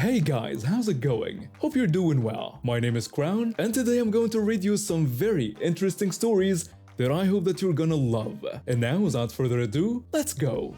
Hey guys, how's it going? Hope you're doing well. My name is Crown, and today I'm going to read you some very interesting stories that I hope that you're gonna love. And now, without further ado, let's go!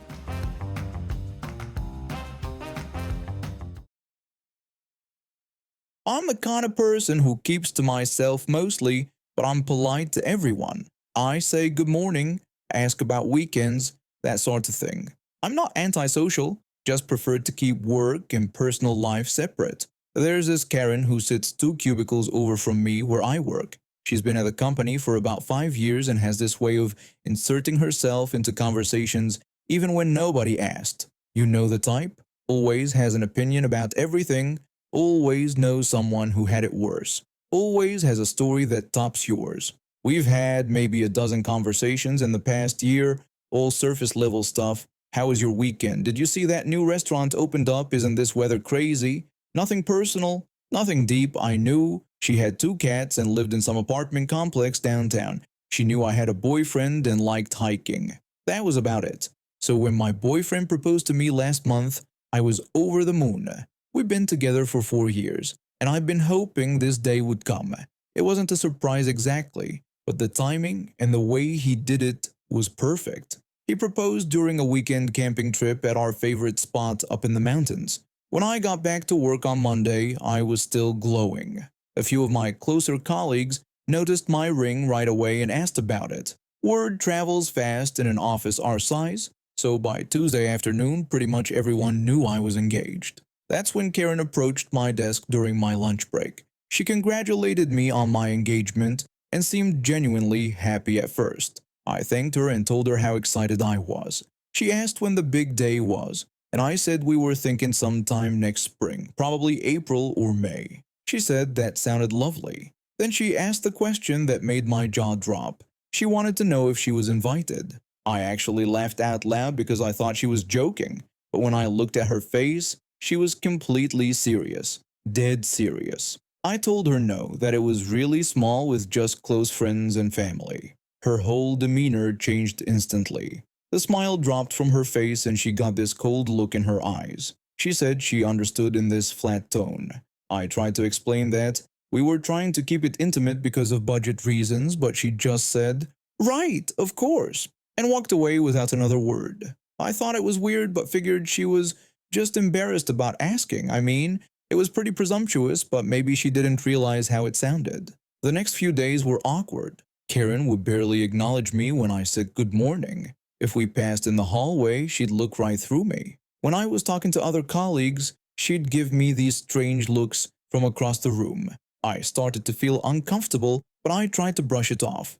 I'm the kind of person who keeps to myself mostly, but I'm polite to everyone. I say good morning, ask about weekends, that sort of thing. I'm not antisocial, just prefer to keep work and personal life separate. There's this Karen who sits 2 cubicles over from me where I work. She's been at the company for about 5 years and has this way of inserting herself into conversations even when nobody asked. You know the type? Always has an opinion about everything, always knows someone who had it worse, always has a story that tops yours. We've had maybe a dozen conversations in the past year, all surface level stuff. How was your weekend? Did you see that new restaurant opened up? Isn't this weather crazy? Nothing personal, nothing deep. I knew she had 2 cats and lived in some apartment complex downtown. She knew I had a boyfriend and liked hiking. That was about it. So when my boyfriend proposed to me last month, I was over the moon. We've been together for 4 years, and I've been hoping this day would come. It wasn't a surprise exactly, but the timing and the way he did it was perfect. He proposed during a weekend camping trip at our favorite spot up in the mountains. When I got back to work on Monday, I was still glowing. A few of my closer colleagues noticed my ring right away and asked about it. Word travels fast in an office our size, so by Tuesday afternoon, pretty much everyone knew I was engaged. That's when Karen approached my desk during my lunch break. She congratulated me on my engagement and seemed genuinely happy at first. I thanked her and told her how excited I was. She asked when the big day was, and I said we were thinking sometime next spring, probably April or May. She said that sounded lovely. Then she asked the question that made my jaw drop. She wanted to know if she was invited. I actually laughed out loud because I thought she was joking, but when I looked at her face, she was completely serious, dead serious. I told her no, that it was really small with just close friends and family. Her whole demeanor changed instantly. The smile dropped from her face and she got this cold look in her eyes. She said she understood in this flat tone. I tried to explain that we were trying to keep it intimate because of budget reasons, but she just said, "Right, of course," and walked away without another word. I thought it was weird but figured she was just embarrassed about asking. I mean, it was pretty presumptuous, but maybe she didn't realize how it sounded. The next few days were awkward. Karen would barely acknowledge me when I said good morning. If we passed in the hallway, she'd look right through me. When I was talking to other colleagues, she'd give me these strange looks from across the room. I started to feel uncomfortable, but I tried to brush it off.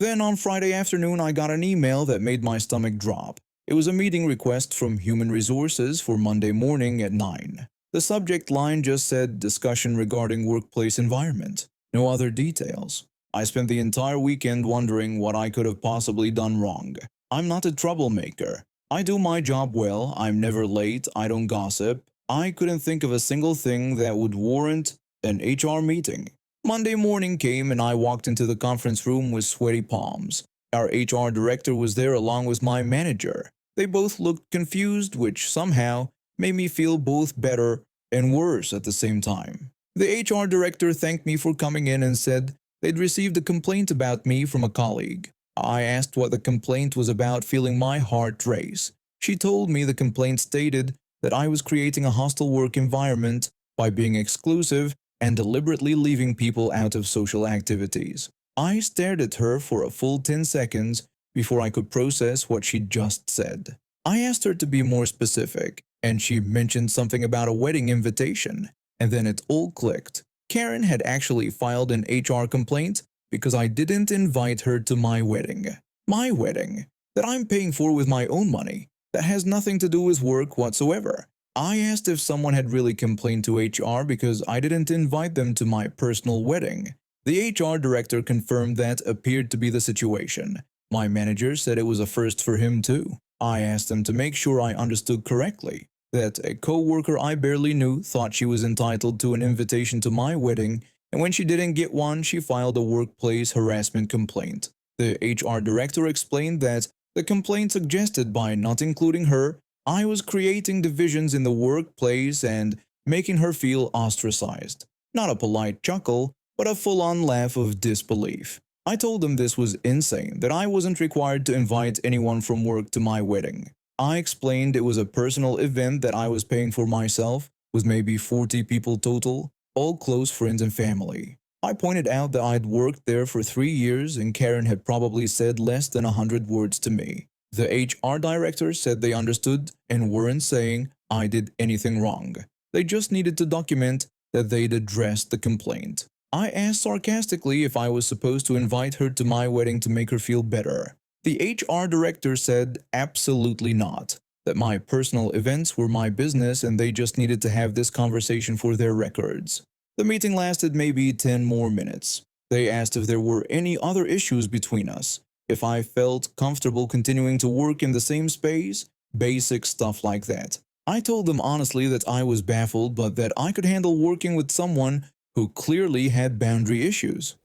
Then on Friday afternoon, I got an email that made my stomach drop. It was a meeting request from Human Resources for Monday morning at 9. The subject line just said discussion regarding workplace environment. No other details. I spent the entire weekend wondering what I could have possibly done wrong. I'm not a troublemaker. I do my job well, I'm never late, I don't gossip. I couldn't think of a single thing that would warrant an HR meeting. Monday morning came and I walked into the conference room with sweaty palms. Our HR director was there along with my manager. They both looked confused, which somehow made me feel both better and worse at the same time. The HR director thanked me for coming in and said they'd received a complaint about me from a colleague. I asked what the complaint was about, feeling my heart race. She told me the complaint stated that I was creating a hostile work environment by being exclusive and deliberately leaving people out of social activities. I stared at her for a full 10 seconds before I could process what she'd just said. I asked her to be more specific, and she mentioned something about a wedding invitation, and then it all clicked. Karen had actually filed an HR complaint because I didn't invite her to my wedding. My wedding, that I'm paying for with my own money, that has nothing to do with work whatsoever. I asked if someone had really complained to HR because I didn't invite them to my personal wedding. The HR director confirmed that appeared to be the situation. My manager said it was a first for him too. I asked him to make sure I understood correctly, that a co-worker I barely knew thought she was entitled to an invitation to my wedding, and when she didn't get one, she filed a workplace harassment complaint. The HR director explained that the complaint suggested by not including her, I was creating divisions in the workplace and making her feel ostracized. Not a polite chuckle, but a full-on laugh of disbelief. I told them this was insane, that I wasn't required to invite anyone from work to my wedding. I explained it was a personal event that I was paying for myself, with maybe 40 people total, all close friends and family. I pointed out that I'd worked there for 3 years and Karen had probably said less than 100 words to me. The HR director said they understood and weren't saying I did anything wrong. They just needed to document that they'd addressed the complaint. I asked sarcastically if I was supposed to invite her to my wedding to make her feel better. The HR director said absolutely not, that my personal events were my business and they just needed to have this conversation for their records. The meeting lasted maybe 10 more minutes. They asked if there were any other issues between us, if I felt comfortable continuing to work in the same space, basic stuff like that. I told them honestly that I was baffled but that I could handle working with someone who clearly had boundary issues.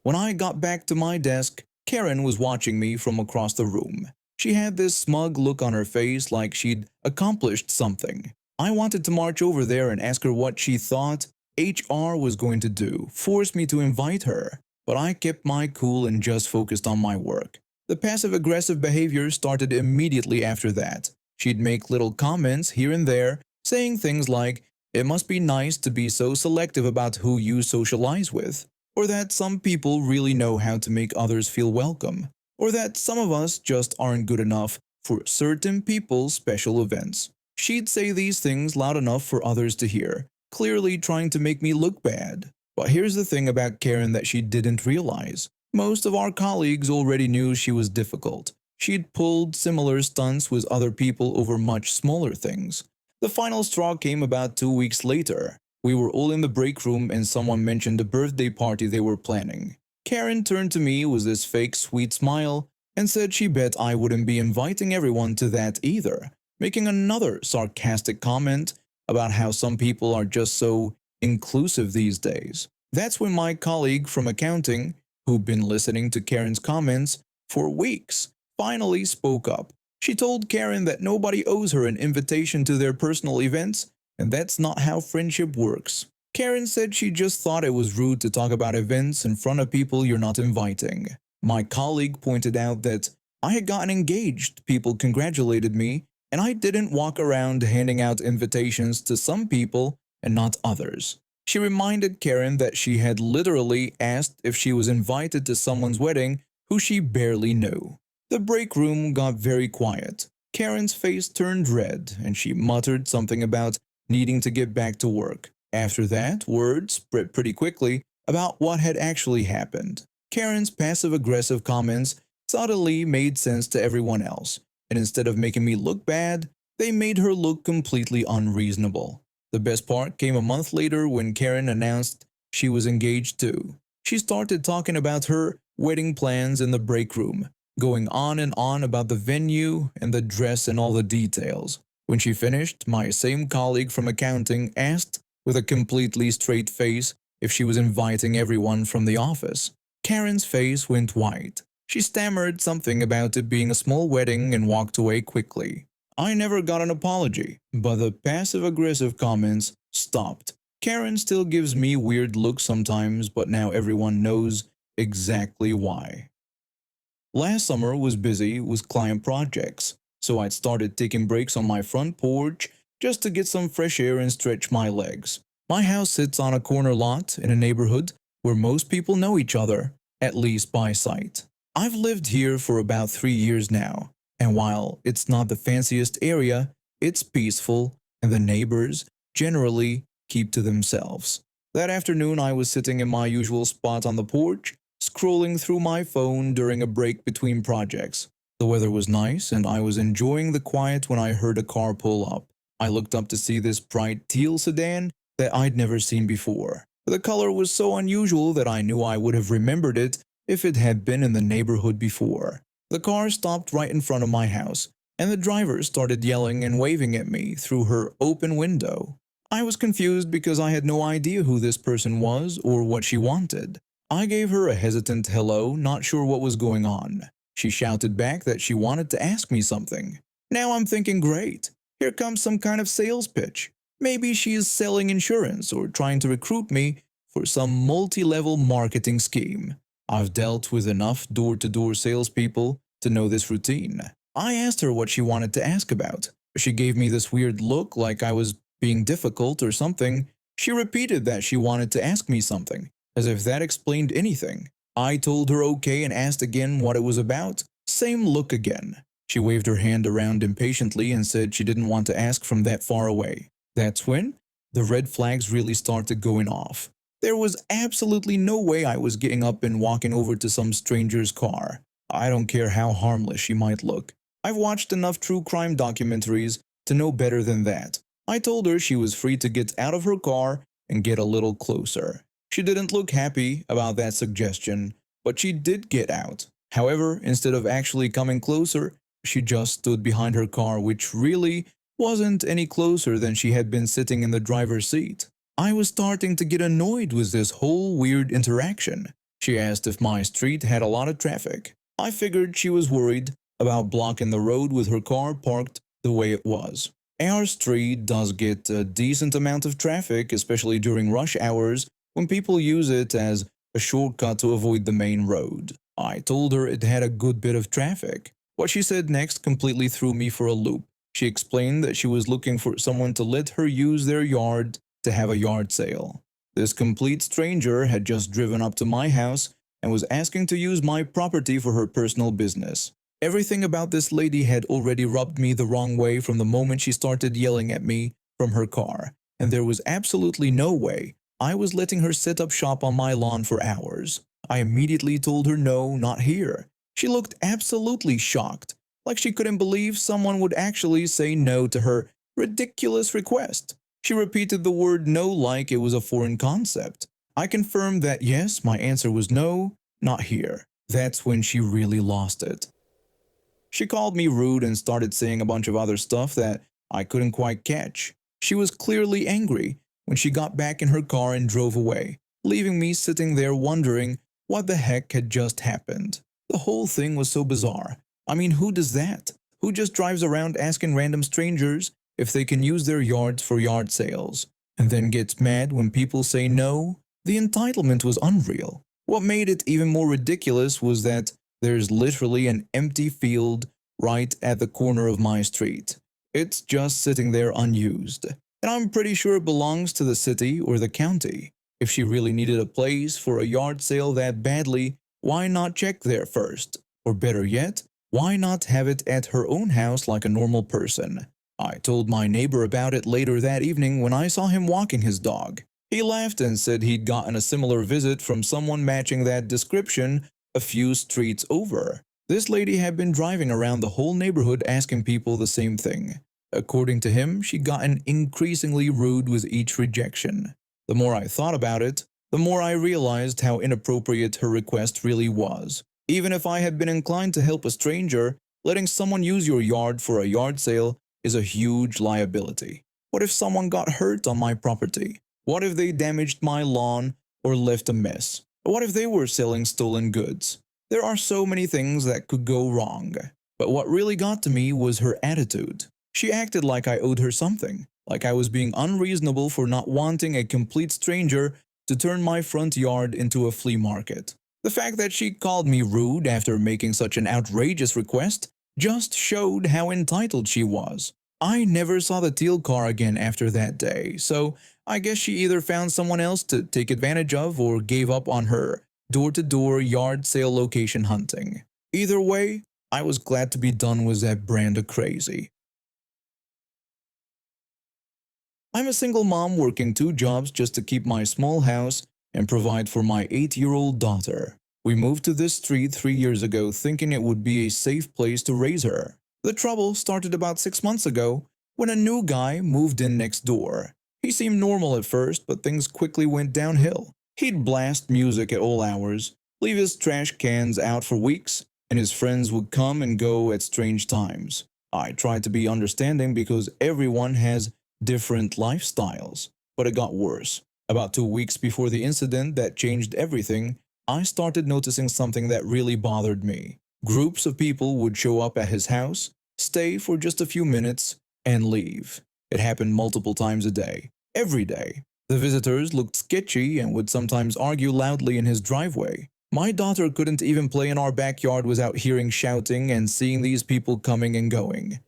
When I got back to my desk, Karen was watching me from across the room. She had this smug look on her face like she'd accomplished something. I wanted to march over there and ask her what she thought HR was going to do, force me to invite her, but I kept my cool and just focused on my work. The passive-aggressive behavior started immediately after that. She'd make little comments here and there, saying things like, "It must be nice to be so selective about who you socialize with," or that some people really know how to make others feel welcome, or that some of us just aren't good enough for certain people's special events. She'd say these things loud enough for others to hear, clearly trying to make me look bad. But here's the thing about Karen that she didn't realize. Most of our colleagues already knew she was difficult. She'd pulled similar stunts with other people over much smaller things. The final straw came about 2 weeks later. We were all in the break room and someone mentioned a birthday party they were planning. Karen turned to me with this fake sweet smile and said she bet I wouldn't be inviting everyone to that either, making another sarcastic comment about how some people are just so inclusive these days. That's when my colleague from accounting, who'd been listening to Karen's comments for weeks, finally spoke up. She told Karen that nobody owes her an invitation to their personal events, and that's not how friendship works. Karen said she just thought it was rude to talk about events in front of people you're not inviting. My colleague pointed out that I had gotten engaged, people congratulated me, and I didn't walk around handing out invitations to some people and not others. She reminded Karen that she had literally asked if she was invited to someone's wedding who she barely knew. The break room got very quiet. Karen's face turned red and she muttered something about needing to get back to work. After that, word spread pretty quickly about what had actually happened. Karen's passive-aggressive comments subtly made sense to everyone else, and instead of making me look bad, they made her look completely unreasonable. The best part came a month later when Karen announced she was engaged too. She started talking about her wedding plans in the break room, going on and on about the venue and the dress and all the details. When she finished, my same colleague from accounting asked with a completely straight face if she was inviting everyone from the office. Karen's face went white. She stammered something about it being a small wedding and walked away quickly. I never got an apology, but the passive-aggressive comments stopped. Karen still gives me weird looks sometimes, but now everyone knows exactly why. Last summer was busy with client projects, so I'd started taking breaks on my front porch just to get some fresh air and stretch my legs. My house sits on a corner lot in a neighborhood where most people know each other, at least by sight. I've lived here for about 3 years now, and while it's not the fanciest area, it's peaceful and the neighbors generally keep to themselves. That afternoon I was sitting in my usual spot on the porch, scrolling through my phone during a break between projects. The weather was nice and I was enjoying the quiet when I heard a car pull up. I looked up to see this bright teal sedan that I'd never seen before. The color was so unusual that I knew I would have remembered it if it had been in the neighborhood before. The car stopped right in front of my house, and the driver started yelling and waving at me through her open window. I was confused because I had no idea who this person was or what she wanted. I gave her a hesitant hello, not sure what was going on. She shouted back that she wanted to ask me something. Now I'm thinking, great, here comes some kind of sales pitch. Maybe she is selling insurance or trying to recruit me for some multi-level marketing scheme. I've dealt with enough door-to-door salespeople to know this routine. I asked her what she wanted to ask about. She gave me this weird look like I was being difficult or something. She repeated that she wanted to ask me something, as if that explained anything. I told her okay and asked again what it was about. Same look again. She waved her hand around impatiently and said she didn't want to ask from that far away. That's when the red flags really started going off. There was absolutely no way I was getting up and walking over to some stranger's car. I don't care how harmless she might look. I've watched enough true crime documentaries to know better than that. I told her she was free to get out of her car and get a little closer. She didn't look happy about that suggestion, but she did get out. However, instead of actually coming closer, she just stood behind her car, which really wasn't any closer than she had been sitting in the driver's seat. I was starting to get annoyed with this whole weird interaction. She asked if my street had a lot of traffic. I figured she was worried about blocking the road with her car parked the way it was. Our street does get a decent amount of traffic, especially during rush hours when people use it as a shortcut to avoid the main road. I told her it had a good bit of traffic. What she said next completely threw me for a loop. She explained that she was looking for someone to let her use their yard to have a yard sale. This complete stranger had just driven up to my house and was asking to use my property for her personal business. Everything about this lady had already rubbed me the wrong way from the moment she started yelling at me from her car, and there was absolutely no way I was letting her set up shop on my lawn for hours. I immediately told her no, not here. She looked absolutely shocked, like she couldn't believe someone would actually say no to her ridiculous request. She repeated the word no like it was a foreign concept. I confirmed that yes, my answer was no, not here. That's when she really lost it. She called me rude and started saying a bunch of other stuff that I couldn't quite catch. She was clearly angry when she got back in her car and drove away, leaving me sitting there wondering what the heck had just happened. The whole thing was so bizarre. I mean, who does that? Who just drives around asking random strangers if they can use their yards for yard sales, and then gets mad when people say no? The entitlement was unreal. What made it even more ridiculous was that there's literally an empty field right at the corner of my street. It's just sitting there unused, and I'm pretty sure it belongs to the city or the county. If she really needed a place for a yard sale that badly, why not check there first? Or better yet, why not have it at her own house like a normal person? I told my neighbor about it later that evening when I saw him walking his dog. He laughed and said he'd gotten a similar visit from someone matching that description a few streets over. This lady had been driving around the whole neighborhood asking people the same thing. According to him, she'd gotten increasingly rude with each rejection. The more I thought about it, the more I realized how inappropriate her request really was. Even if I had been inclined to help a stranger, letting someone use your yard for a yard sale is a huge liability. What if someone got hurt on my property? What if they damaged my lawn or left a mess? What if they were selling stolen goods? There are so many things that could go wrong. But what really got to me was her attitude. She acted like I owed her something, like I was being unreasonable for not wanting a complete stranger to turn my front yard into a flea market. The fact that she called me rude after making such an outrageous request just showed how entitled she was. I never saw the teal car again after that day, so I guess she either found someone else to take advantage of or gave up on her door-to-door yard sale location hunting. Either way, I was glad to be done with that brand of crazy. I'm a single mom working 2 jobs just to keep my small house and provide for my 8-year-old daughter. We moved to this street 3 years ago thinking it would be a safe place to raise her. The trouble started about 6 months ago when a new guy moved in next door. He seemed normal at first, but things quickly went downhill. He'd blast music at all hours, leave his trash cans out for weeks, and his friends would come and go at strange times. I tried to be understanding because everyone has different lifestyles, but it got worse. About 2 weeks before the incident that changed everything, I started noticing something that really bothered me. Groups of people would show up at his house, stay for just a few minutes, and leave. It happened multiple times a day, every day. The visitors looked sketchy and would sometimes argue loudly in his driveway. My daughter couldn't even play in our backyard without hearing shouting and seeing these people coming and going.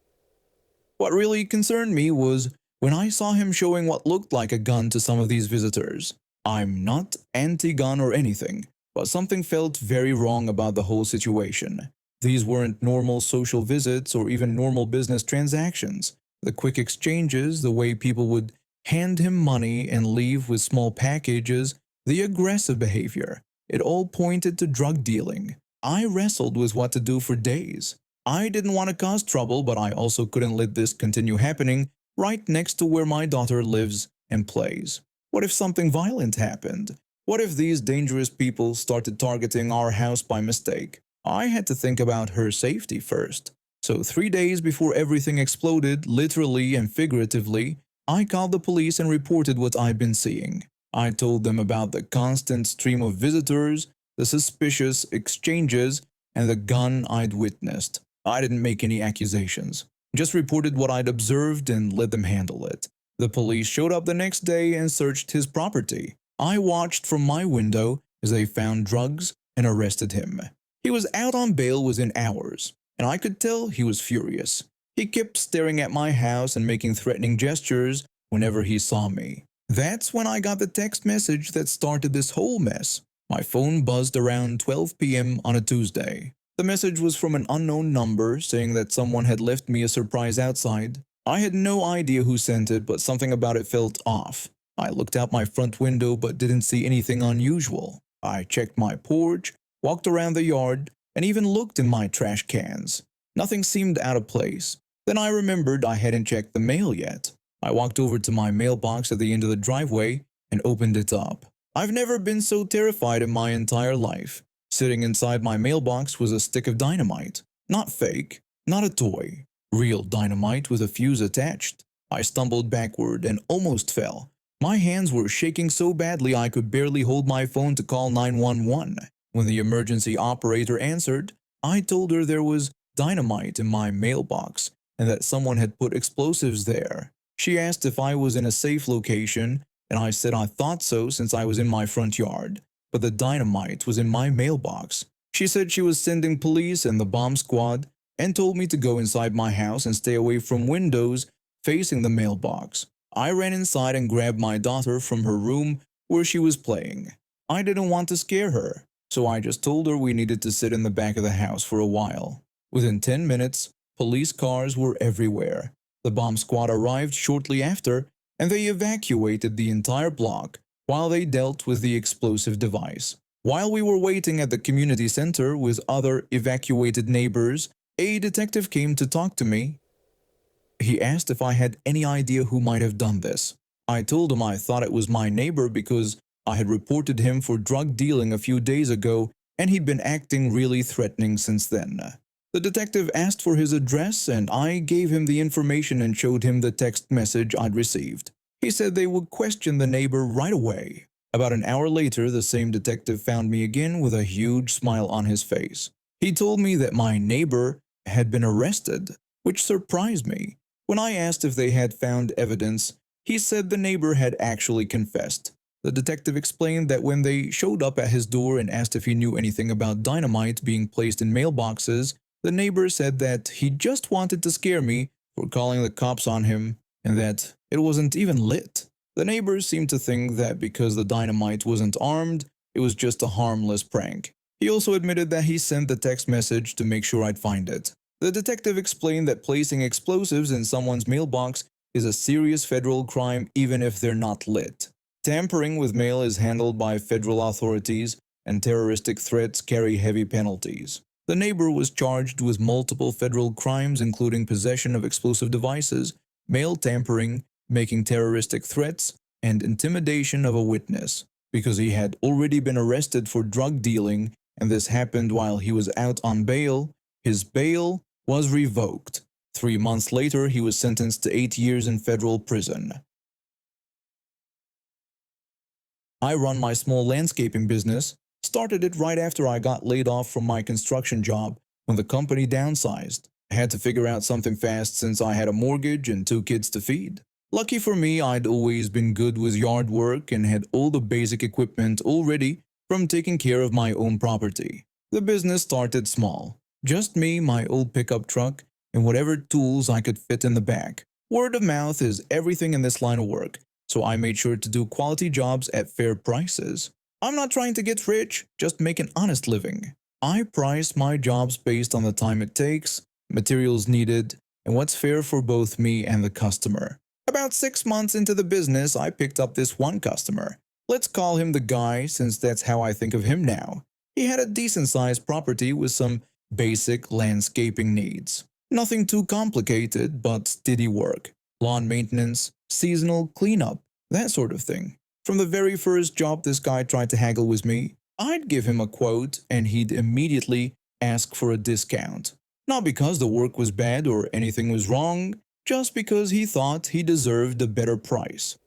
What really concerned me was when I saw him showing what looked like a gun to some of these visitors. I'm not anti-gun or anything, but something felt very wrong about the whole situation. These weren't normal social visits or even normal business transactions. The quick exchanges, the way people would hand him money and leave with small packages, the aggressive behavior, it all pointed to drug dealing. I wrestled with what to do for days. I didn't want to cause trouble, but I also couldn't let this continue happening right next to where my daughter lives and plays. What if something violent happened? What if these dangerous people started targeting our house by mistake? I had to think about her safety first. So 3 days before everything exploded, literally and figuratively, I called the police and reported what I'd been seeing. I told them about the constant stream of visitors, the suspicious exchanges, and the gun I'd witnessed. I didn't make any accusations, just reported what I'd observed and let them handle it. The police showed up the next day and searched his property. I watched from my window as they found drugs and arrested him. He was out on bail within hours, and I could tell he was furious. He kept staring at my house and making threatening gestures whenever he saw me. That's when I got the text message that started this whole mess. My phone buzzed around 12 p.m. on a Tuesday. The message was from an unknown number saying that someone had left me a surprise outside. I had no idea who sent it, but something about it felt off. I looked out my front window but didn't see anything unusual. I checked my porch, walked around the yard, and even looked in my trash cans. Nothing seemed out of place. Then I remembered I hadn't checked the mail yet. I walked over to my mailbox at the end of the driveway and opened it up. I've never been so terrified in my entire life. Sitting inside my mailbox was a stick of dynamite. Not fake, not a toy. Real dynamite with a fuse attached. I stumbled backward and almost fell. My hands were shaking so badly I could barely hold my phone to call 911. When the emergency operator answered, I told her there was dynamite in my mailbox and that someone had put explosives there. She asked if I was in a safe location, and I said I thought so since I was in my front yard, but the dynamite was in my mailbox. She said she was sending police and the bomb squad and told me to go inside my house and stay away from windows facing the mailbox. I ran inside and grabbed my daughter from her room where she was playing. I didn't want to scare her, so I just told her we needed to sit in the back of the house for a while. Within 10 minutes, police cars were everywhere. The bomb squad arrived shortly after, and they evacuated the entire block while they dealt with the explosive device. While we were waiting at the community center with other evacuated neighbors, a detective came to talk to me. He asked if I had any idea who might have done this. I told him I thought it was my neighbor because I had reported him for drug dealing a few days ago, and he'd been acting really threatening since then. The detective asked for his address, and I gave him the information and showed him the text message I'd received. He said they would question the neighbor right away. About an hour later, the same detective found me again with a huge smile on his face. He told me that my neighbor had been arrested, which surprised me. When I asked if they had found evidence, he said the neighbor had actually confessed. The detective explained that when they showed up at his door and asked if he knew anything about dynamite being placed in mailboxes, the neighbor said that he just wanted to scare me for calling the cops on him and that it wasn't even lit. The neighbors seemed to think that because the dynamite wasn't armed, it was just a harmless prank. He also admitted that he sent the text message to make sure I'd find it. The detective explained that placing explosives in someone's mailbox is a serious federal crime even if they're not lit. Tampering with mail is handled by federal authorities, and terroristic threats carry heavy penalties. The neighbor was charged with multiple federal crimes including possession of explosive devices, mail tampering, making terroristic threats, and intimidation of a witness. Because he had already been arrested for drug dealing and this happened while he was out on bail, his bail was revoked. 3 months later, he was sentenced to 8 years in federal prison. I run my small landscaping business. Started it right after I got laid off from my construction job when the company downsized. I had to figure out something fast since I had a mortgage and 2 kids to feed. Lucky for me, I'd always been good with yard work and had all the basic equipment already from taking care of my own property. The business started small. Just me, my old pickup truck, and whatever tools I could fit in the back. Word of mouth is everything in this line of work, so I made sure to do quality jobs at fair prices. I'm not trying to get rich, just make an honest living. I price my jobs based on the time it takes, materials needed, and what's fair for both me and the customer. About 6 months into the business, I picked up this one customer. Let's call him the guy, since that's how I think of him now. He had a decent-sized property with some basic landscaping needs. Nothing too complicated, but steady work. Lawn maintenance, seasonal cleanup, that sort of thing. From the very first job this guy tried to haggle with me, I'd give him a quote and he'd immediately ask for a discount. Not because the work was bad or anything was wrong, just because he thought he deserved a better price.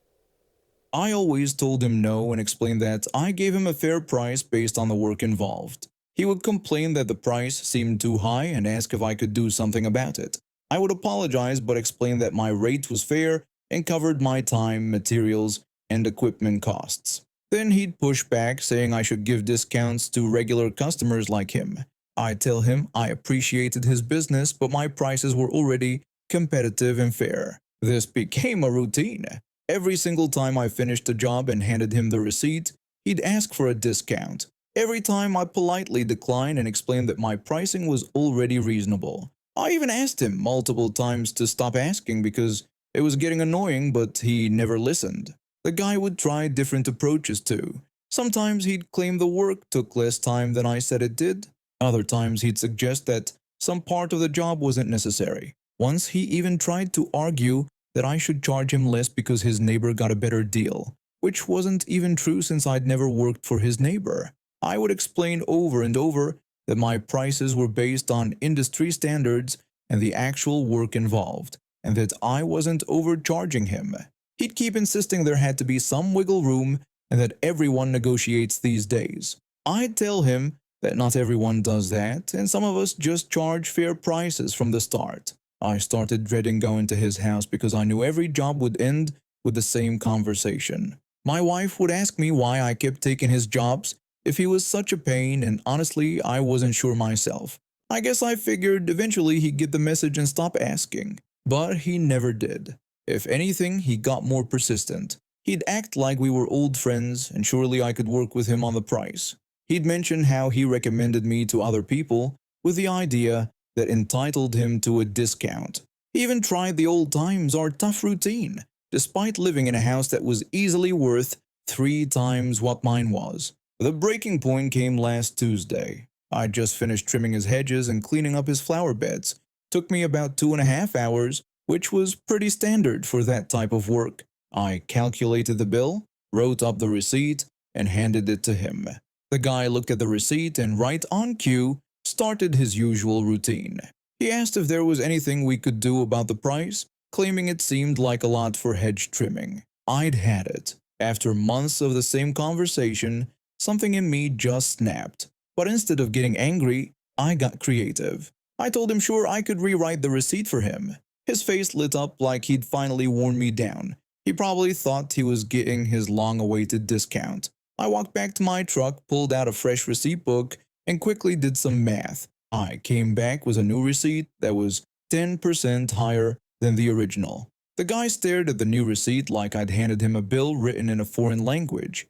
I always told him no and explained that I gave him a fair price based on the work involved. He would complain that the price seemed too high and ask if I could do something about it. I would apologize but explain that my rate was fair and covered my time, materials, and equipment costs. Then he'd push back, saying I should give discounts to regular customers like him. I'd tell him I appreciated his business, but my prices were already competitive and fair. This became a routine. Every single time I finished a job and handed him the receipt, he'd ask for a discount. Every time I politely declined and explained that my pricing was already reasonable. I even asked him multiple times to stop asking because it was getting annoying, but he never listened. The guy would try different approaches too. Sometimes he'd claim the work took less time than I said it did. Other times he'd suggest that some part of the job wasn't necessary. Once he even tried to argue that I should charge him less because his neighbor got a better deal, which wasn't even true since I'd never worked for his neighbor. I would explain over and over that my prices were based on industry standards and the actual work involved, and that I wasn't overcharging him. He'd keep insisting there had to be some wiggle room and that everyone negotiates these days. I'd tell him that not everyone does that, and some of us just charge fair prices from the start. I started dreading going to his house because I knew every job would end with the same conversation. My wife would ask me why I kept taking his jobs if he was such a pain, and honestly, I wasn't sure myself. I guess I figured eventually he'd get the message and stop asking. But he never did. If anything, he got more persistent. He'd act like we were old friends, and surely I could work with him on the price. He'd mention how he recommended me to other people with the idea that entitled him to a discount. He even tried the old times, our tough routine, despite living in a house that was easily worth 3 times what mine was. The breaking point came last Tuesday. I'd just finished trimming his hedges and cleaning up his flower beds. Took me about 2.5 hours, which was pretty standard for that type of work. I calculated the bill, wrote up the receipt, and handed it to him. The guy looked at the receipt and right on cue, started his usual routine. He asked if there was anything we could do about the price, claiming it seemed like a lot for hedge trimming. I'd had it. After months of the same conversation, something in me just snapped. But instead of getting angry, I got creative. I told him sure I could rewrite the receipt for him. His face lit up like he'd finally worn me down. He probably thought he was getting his long-awaited discount. I walked back to my truck, pulled out a fresh receipt book, and quickly did some math. I came back with a new receipt that was 10% higher than the original. The guy stared at the new receipt like I'd handed him a bill written in a foreign language.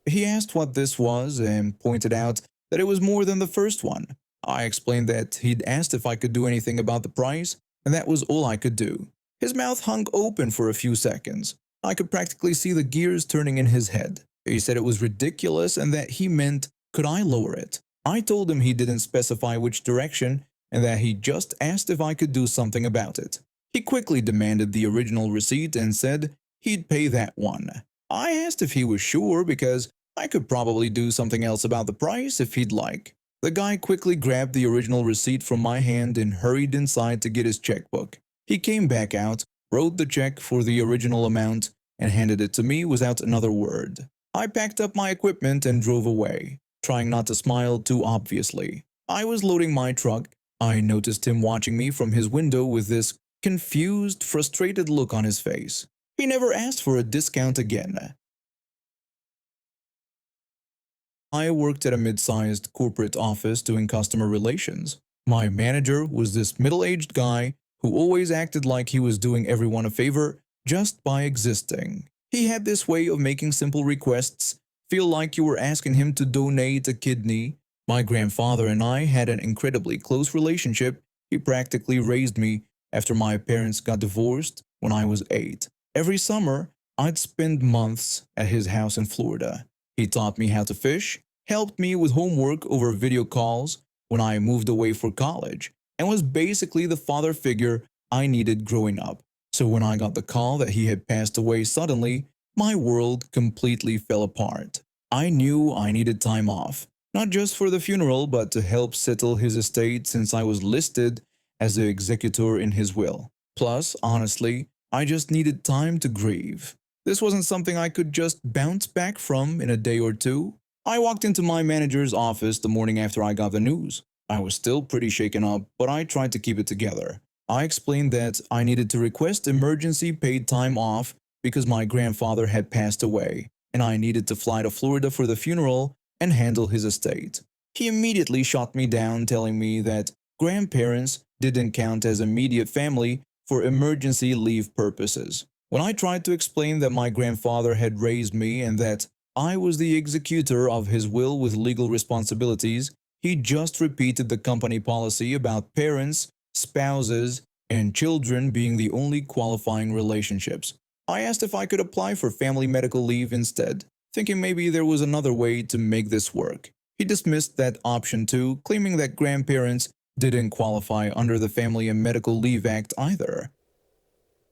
He asked what this was and pointed out that it was more than the first one. I explained that he'd asked if I could do anything about the price, and that was all I could do. His mouth hung open for a few seconds. I could practically see the gears turning in his head. He said it was ridiculous and that he meant, could I lower it? I told him he didn't specify which direction and that he just asked if I could do something about it. He quickly demanded the original receipt and said he'd pay that one. I asked if he was sure because I could probably do something else about the price if he'd like. The guy quickly grabbed the original receipt from my hand and hurried inside to get his checkbook. He came back out, wrote the check for the original amount, and handed it to me without another word. I packed up my equipment and drove away, trying not to smile too obviously. I was loading my truck. I noticed him watching me from his window with this confused, frustrated look on his face. He never asked for a discount again. I worked at a mid-sized corporate office doing customer relations. My manager was this middle-aged guy who always acted like he was doing everyone a favor just by existing. He had this way of making simple requests feel like you were asking him to donate a kidney. My grandfather and I had an incredibly close relationship. He practically raised me after my parents got divorced when I was 8. Every summer, I'd spend months at his house in Florida. He taught me how to fish, helped me with homework over video calls when I moved away for college, and was basically the father figure I needed growing up. So when I got the call that he had passed away suddenly, my world completely fell apart. I knew I needed time off, not just for the funeral, but to help settle his estate since I was listed as the executor in his will. Plus, honestly, I just needed time to grieve. This wasn't something I could just bounce back from in a day or two. I walked into my manager's office the morning after I got the news. I was still pretty shaken up, but I tried to keep it together. I explained that I needed to request emergency paid time off because my grandfather had passed away, and I needed to fly to Florida for the funeral and handle his estate. He immediately shot me down, telling me that grandparents didn't count as immediate family for emergency leave purposes. When I tried to explain that my grandfather had raised me and that I was the executor of his will with legal responsibilities, he just repeated the company policy about parents, spouses, and children being the only qualifying relationships. I asked if I could apply for family medical leave instead, thinking maybe there was another way to make this work. He dismissed that option too, claiming that grandparents didn't qualify under the Family and Medical Leave Act either.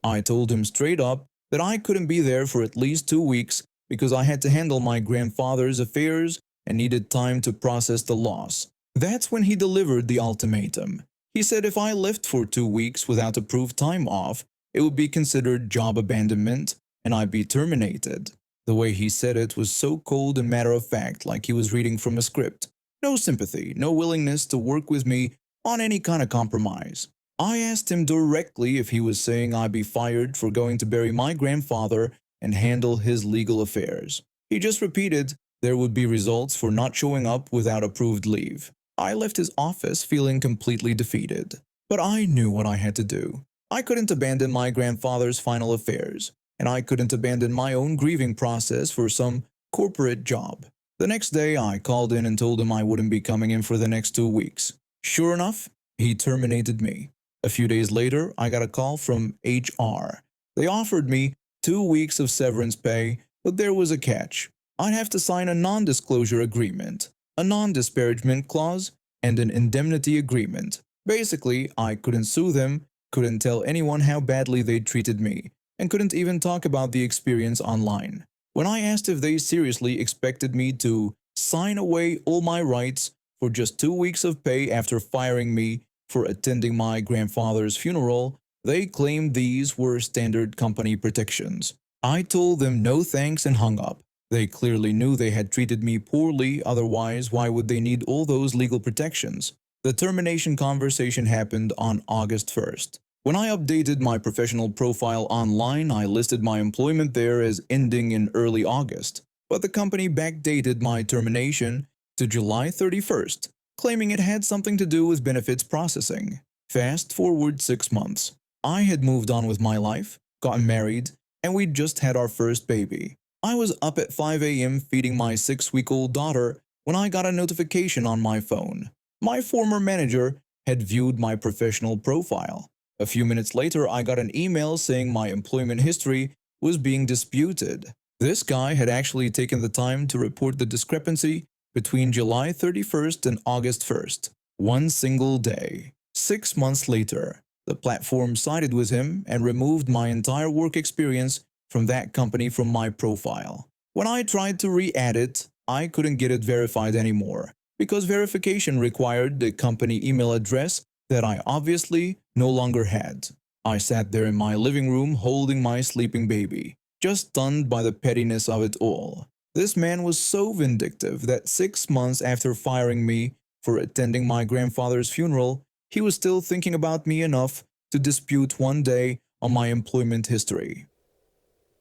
I told him straight up that I couldn't be there for at least 2 weeks because I had to handle my grandfather's affairs and needed time to process the loss. That's when he delivered the ultimatum. He said if I left for 2 weeks without approved time off, it would be considered job abandonment and I'd be terminated. The way he said it was so cold and matter-of-fact, like he was reading from a script. No sympathy, no willingness to work with me on any kind of compromise. I asked him directly if he was saying I'd be fired for going to bury my grandfather and handle his legal affairs. He just repeated there would be results for not showing up without approved leave. I left his office feeling completely defeated. But I knew what I had to do. I couldn't abandon my grandfather's final affairs, and I couldn't abandon my own grieving process for some corporate job. The next day, I called in and told him I wouldn't be coming in for the next 2 weeks. Sure enough, he terminated me. A few days later, I got a call from HR. They offered me 2 weeks of severance pay, but there was a catch. I'd have to sign a non-disclosure agreement, a non-disparagement clause, and an indemnity agreement. Basically, I couldn't sue them, couldn't tell anyone how badly they treated me, and couldn't even talk about the experience online. When I asked if they seriously expected me to sign away all my rights for just 2 weeks of pay after firing me for attending my grandfather's funeral, they claimed these were standard company protections. I told them no thanks and hung up. They clearly knew they had treated me poorly, otherwise why would they need all those legal protections? The termination conversation happened on August 1st. When I updated my professional profile online, I listed my employment there as ending in early August, but the company backdated my termination to July 31st, claiming it had something to do with benefits processing. Fast forward 6 months. I had moved on with my life, gotten married, and we'd just had our first baby. I was up at 5 a.m. feeding my 6-week-old daughter when I got a notification on my phone. My former manager had viewed my professional profile. A few minutes later, I got an email saying my employment history was being disputed. This guy had actually taken the time to report the discrepancy between July 31st and August 1st. One single day. 6 months later, the platform sided with him and removed my entire work experience from that company from my profile. When I tried to re-add it, I couldn't get it verified anymore because verification required the company email address that I obviously no longer had. I sat there in my living room holding my sleeping baby, just stunned by the pettiness of it all. This man was so vindictive that 6 months after firing me for attending my grandfather's funeral, he was still thinking about me enough to dispute one day on my employment history.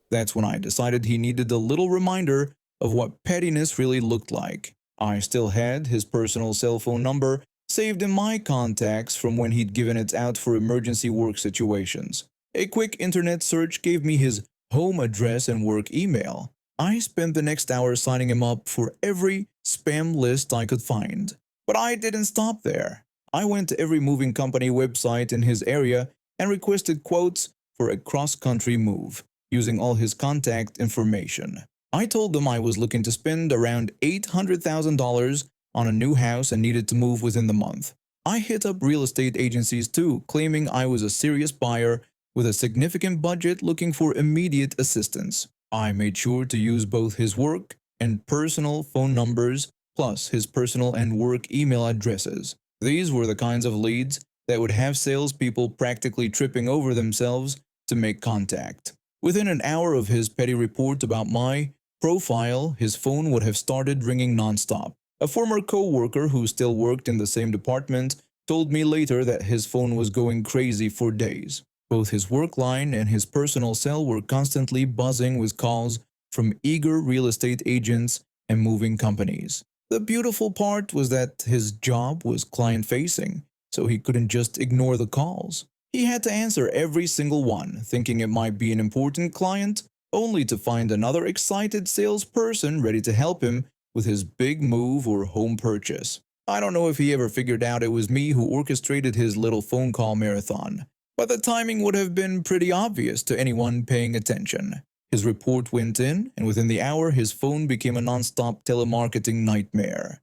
That's when I decided he needed a little reminder of what pettiness really looked like. I still had his personal cell phone number saved in my contacts from when he'd given it out for emergency work situations. A quick internet search gave me his home address and work email. I spent the next hour signing him up for every spam list I could find. But I didn't stop there. I went to every moving company website in his area and requested quotes for a cross-country move, using all his contact information. I told them I was looking to spend around $800,000 on a new house and needed to move within the month. I hit up real estate agencies too, claiming I was a serious buyer with a significant budget looking for immediate assistance. I made sure to use both his work and personal phone numbers, plus his personal and work email addresses. These were the kinds of leads that would have salespeople practically tripping over themselves to make contact. Within an hour of his petty report about my profile, his phone would have started ringing nonstop. A former co-worker who still worked in the same department told me later that his phone was going crazy for days. Both his work line and his personal cell were constantly buzzing with calls from eager real estate agents and moving companies. The beautiful part was that his job was client-facing, so he couldn't just ignore the calls. He had to answer every single one, thinking it might be an important client, only to find another excited salesperson ready to help him with his big move or home purchase. I don't know if he ever figured out it was me who orchestrated his little phone call marathon, but the timing would have been pretty obvious to anyone paying attention. His report went in, and within the hour his phone became a non-stop telemarketing nightmare.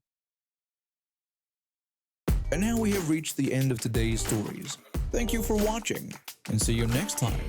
And now we have reached the end of today's stories. Thank you for watching, and see you next time.